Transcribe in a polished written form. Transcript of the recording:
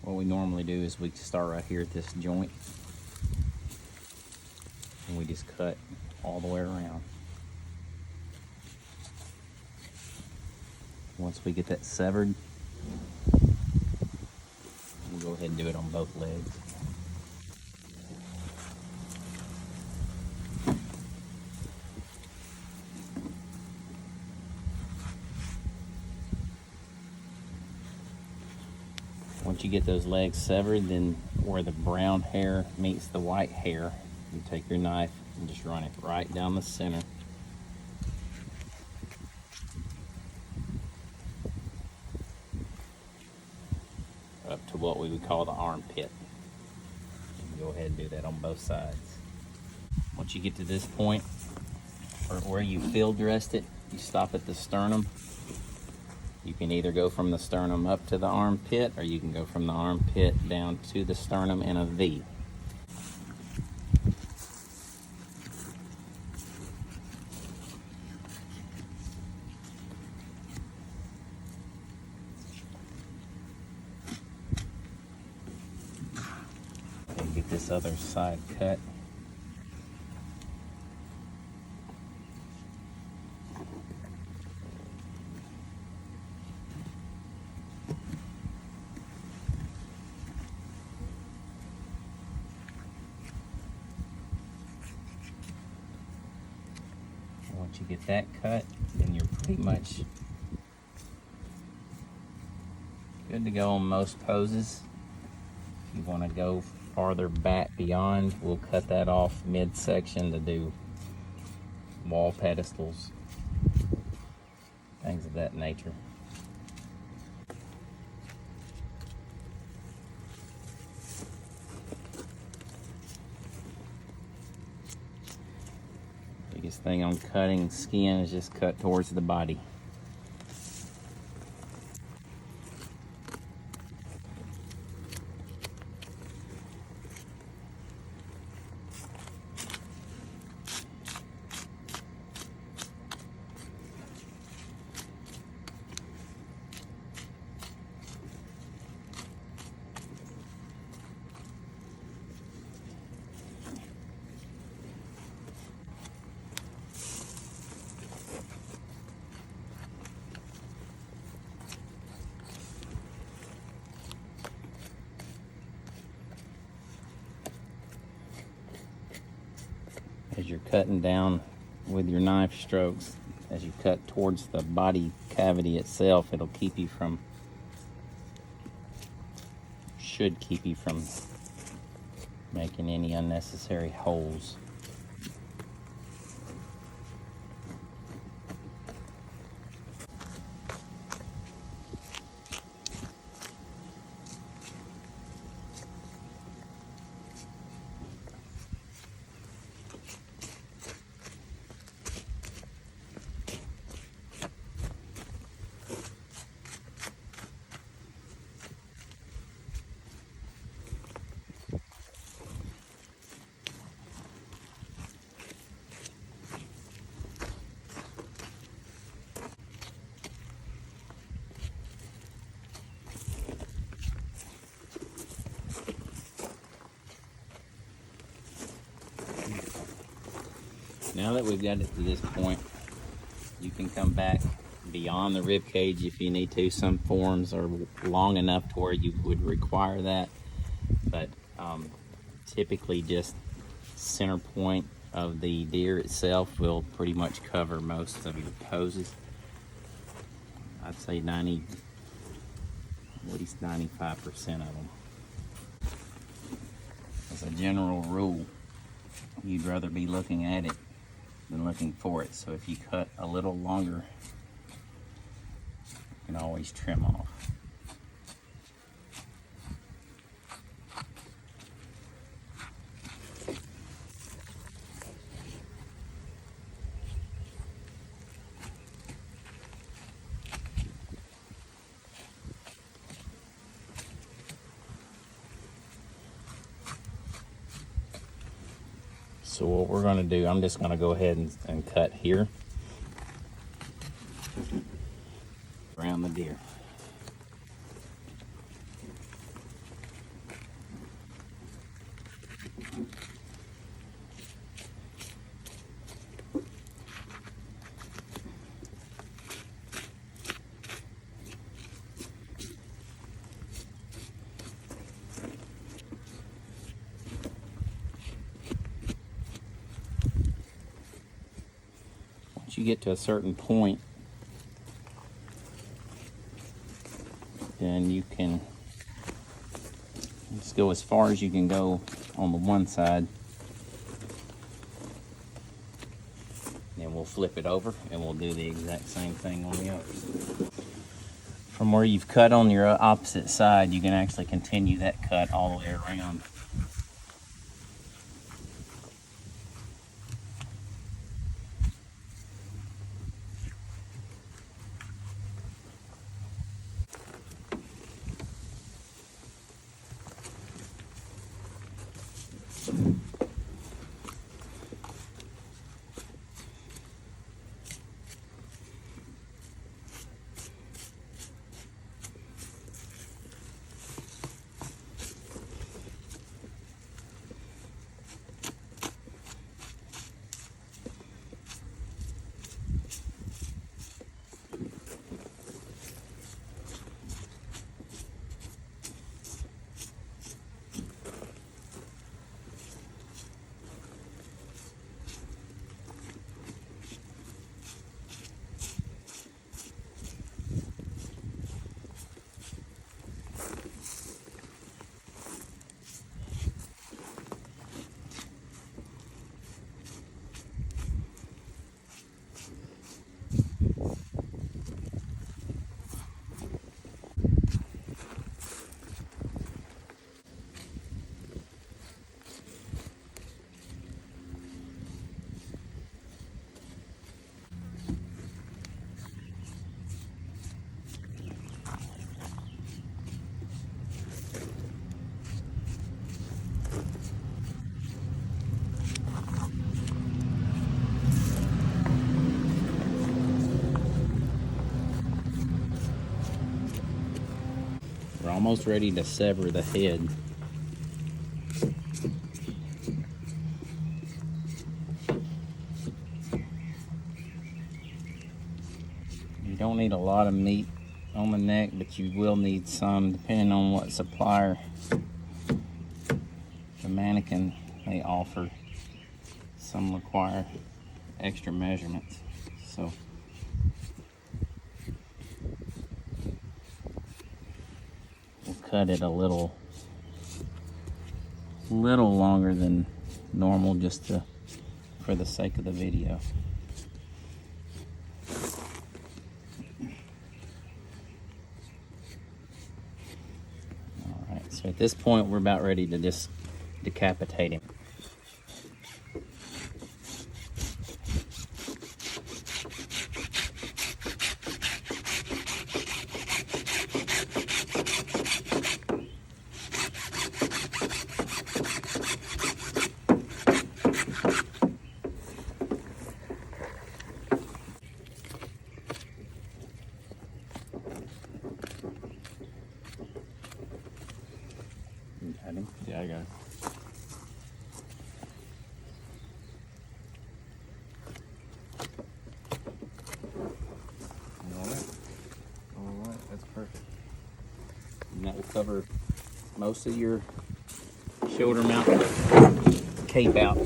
What we normally do is we start right here at this joint and we just cut all the way around. Once we get that severed, we'll go ahead and do it on both legs. Once you get those legs severed, then where the brown hair meets the white hair, you take your knife and just run it right down the center. Up to what we would call the armpit. Go ahead and do that on both sides. Once you get to this point, or where you field dressed it, you stop at the sternum. You can either go from the sternum up to the armpit, or you can go from the armpit down to the sternum in a V. And get this other side cut. Once you get that cut, then you're pretty much good to go on most poses. If you want to go farther back beyond, we'll cut that off midsection to do wall pedestals, things of that nature. Biggest thing on cutting skin is just cut towards the body. As you're cutting down with your knife strokes, as you cut towards the body cavity itself, it'll keep you from, should keep you from making any unnecessary holes. Now that we've got it to this point, you can come back beyond the rib cage if you need to. Some forms are long enough to where you would require that, but typically just center point of the deer itself will pretty much cover most of your poses. I'd say at least 95% of them. As a general rule, you'd rather be looking at it than looking for it. So if you cut a little longer, you can always trim off. So what we're going to do, I'm just going to go ahead and cut here around the deer. you get to a certain point, then you can just go as far as you can go on the one side. Then we'll flip it over and we'll do the exact same thing on the other. From where you've cut on your opposite side, you can actually continue that cut all the way around. We're almost ready to sever the head. You don't need a lot of meat on the neck, but you will need some depending on what supplier the mannequin may offer. Some require extra measurements. So we'll cut it a little longer than normal just for the sake of the video. All right, so at this point we're about ready to just decapitate him. Got him? Yeah, I got it. All right, that's perfect. And that will cover most of your shoulder mount cape out.